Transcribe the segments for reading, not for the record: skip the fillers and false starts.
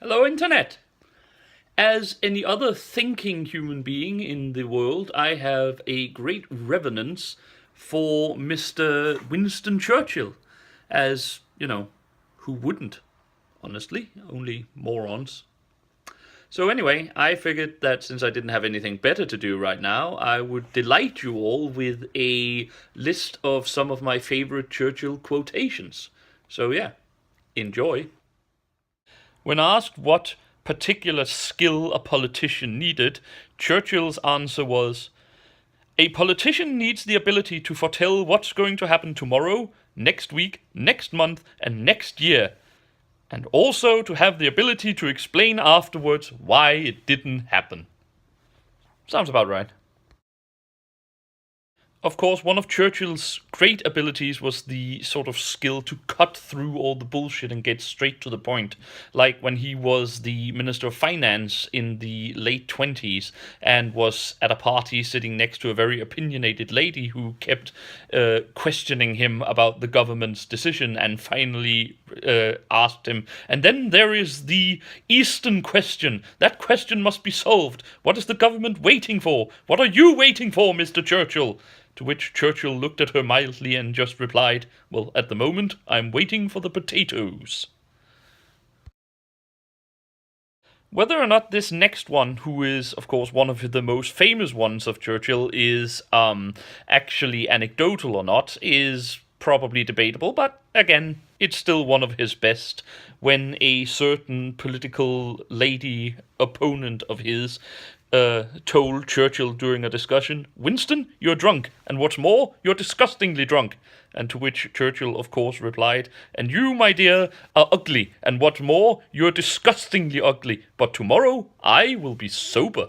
Hello, Internet! As any other thinking human being in the world, I have a great reverence for Mr. Winston Churchill. As, who wouldn't, honestly? Only morons. So, anyway, I figured that since I didn't have anything better to do right now, I would delight you all with a list of some of my favorite Churchill quotations. So, yeah, enjoy. When asked what particular skill a politician needed, Churchill's answer was, "A politician needs the ability to foretell what's going to happen tomorrow, next week, next month, and next year, and also to have the ability to explain afterwards why it didn't happen." Sounds about right. Of course, one of Churchill's great abilities was the sort of skill to cut through all the bullshit and get straight to the point. Like when he was the Minister of Finance in the late 20s and was at a party sitting next to a very opinionated lady who kept questioning him about the government's decision and finally asked him, "And then there is the Eastern question. That question must be solved. What is the government waiting for? What are you waiting for, Mr. Churchill?" To which Churchill looked at her mildly and just replied, "Well, at the moment, I'm waiting for the potatoes." Whether or not this next one, who is, of course, one of the most famous ones of Churchill, is actually anecdotal or not, is probably debatable, but again, it's still one of his best. When a certain political lady opponent of his told Churchill during a discussion, "Winston, you're drunk, and what's more, you're disgustingly drunk." And to which Churchill, of course, replied, "And you, my dear, are ugly, and what's more, you're disgustingly ugly, but tomorrow I will be sober."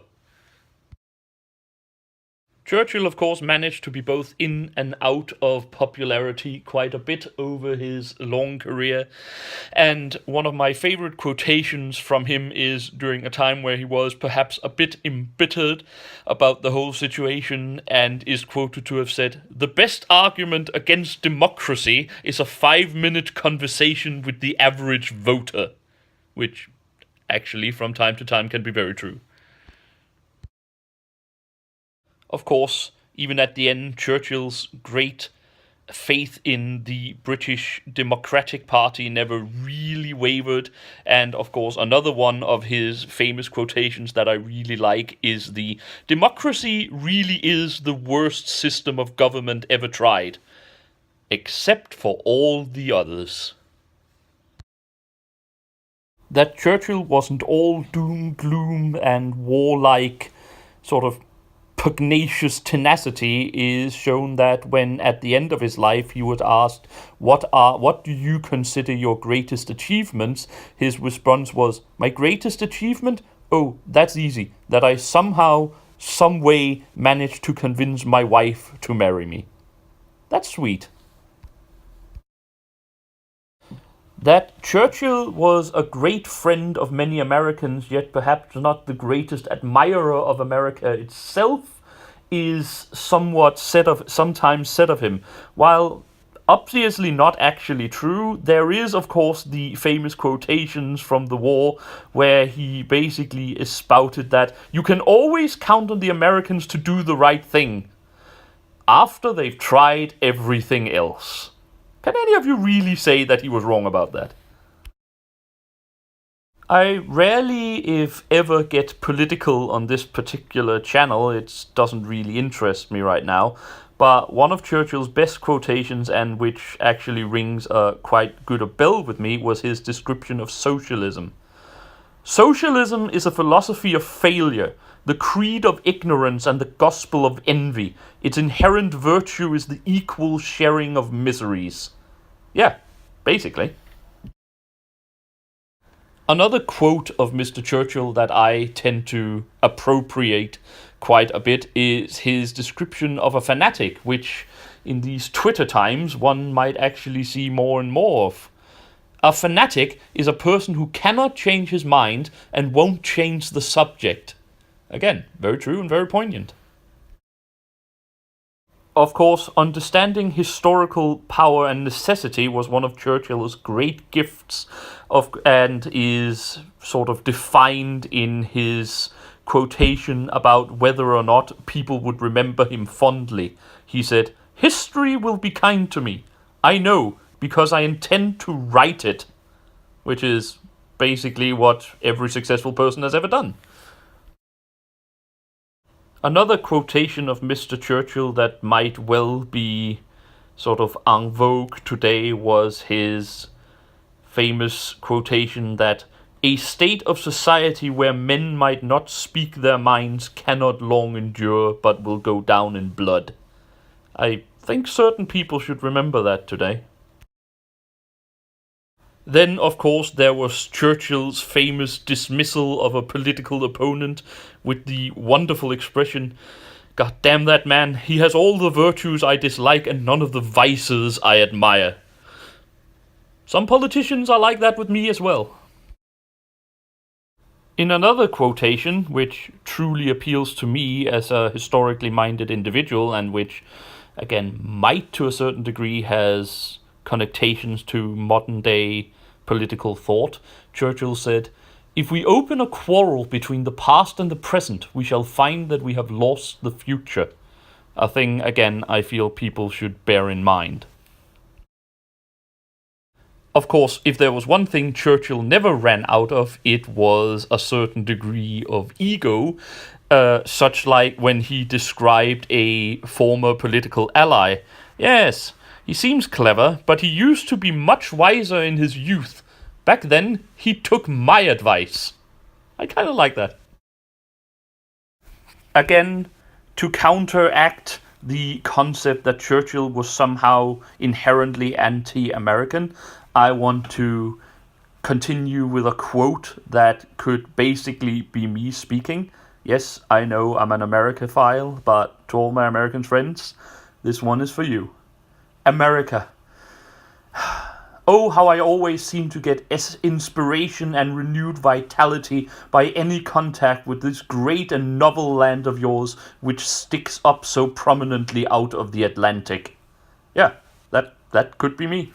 Churchill, of course, managed to be both in and out of popularity quite a bit over his long career. And one of my favorite quotations from him is during a time where he was perhaps a bit embittered about the whole situation and is quoted to have said, "The best argument against democracy is a 5-minute conversation with the average voter." Which actually, from time to time, can be very true. Of course, even at the end, Churchill's great faith in the British Democratic Party never really wavered. And of course, another one of his famous quotations that I really like is the "Democracy really is the worst system of government ever tried, except for all the others." That Churchill wasn't all doom, gloom, and warlike sort of pugnacious tenacity is shown that when at the end of his life he was asked, what do you consider your greatest achievements, his response was, "My greatest achievement? Oh, that's easy, that I somehow, some way managed to convince my wife to marry me." That's sweet. That Churchill was a great friend of many Americans, yet perhaps not the greatest admirer of America itself, is sometimes said of him. While obviously not actually true, there is, of course, the famous quotations from the war where he basically spouted that you can always count on the Americans to do the right thing after they've tried everything else. Can any of you really say that he was wrong about that? I rarely, if ever, get political on this particular channel. It doesn't really interest me right now. But one of Churchill's best quotations, and which actually rings quite good a bell with me, was his description of socialism. "Socialism is a philosophy of failure, the creed of ignorance and the gospel of envy. Its inherent virtue is the equal sharing of miseries." Yeah, basically. Another quote of Mr. Churchill that I tend to appropriate quite a bit is his description of a fanatic, which in these Twitter times one might actually see more and more of. "A fanatic is a person who cannot change his mind and won't change the subject." Again, very true and very poignant. Of course, understanding historical power and necessity was one of Churchill's great gifts and is sort of defined in his quotation about whether or not people would remember him fondly. He said, "History will be kind to me. I know, because I intend to write it," which is basically what every successful person has ever done. Another quotation of Mr. Churchill that might well be sort of en vogue today was his famous quotation that a state of society where men might not speak their minds cannot long endure, but will go down in blood. I think certain people should remember that today. Then, of course, there was Churchill's famous dismissal of a political opponent with the wonderful expression, "God damn that man, he has all the virtues I dislike and none of the vices I admire." Some politicians are like that with me as well. In another quotation, which truly appeals to me as a historically minded individual and which, again, might to a certain degree has connotations to modern day political thought, Churchill said, "If we open a quarrel between the past and the present, we shall find that we have lost the future." A thing, again, I feel people should bear in mind. Of course, if there was one thing Churchill never ran out of, it was a certain degree of ego, such like when he described a former political ally. "Yes, he seems clever, but he used to be much wiser in his youth. Back then, he took my advice." I kind of like that. Again, to counteract the concept that Churchill was somehow inherently anti-American, I want to continue with a quote that could basically be me speaking. Yes, I know I'm an Americaphile, but to all my American friends, this one is for you. America. Oh, how I always seem to get inspiration and renewed vitality by any contact with this great and novel land of yours, which sticks up so prominently out of the Atlantic. Yeah, that could be me.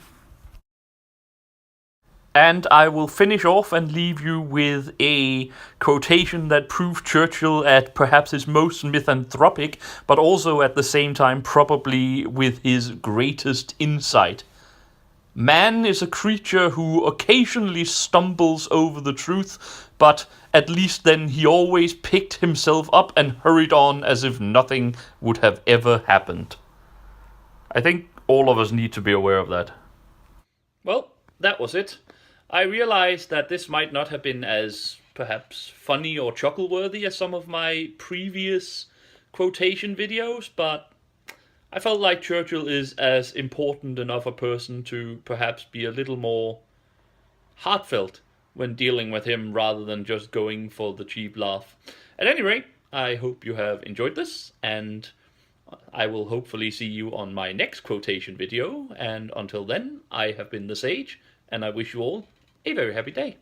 And I will finish off and leave you with a quotation that proved Churchill at perhaps his most misanthropic, but also at the same time probably with his greatest insight. "Man is a creature who occasionally stumbles over the truth, but at least then he always picked himself up and hurried on as if nothing would have ever happened." I think all of us need to be aware of that. Well, that was it. I realized that this might not have been as perhaps funny or chuckle-worthy as some of my previous quotation videos, but I felt like Churchill is as important enough a person to perhaps be a little more heartfelt when dealing with him rather than just going for the cheap laugh. At any rate, I hope you have enjoyed this, and I will hopefully see you on my next quotation video, and until then, I have been the Sage, and I wish you all a very happy day.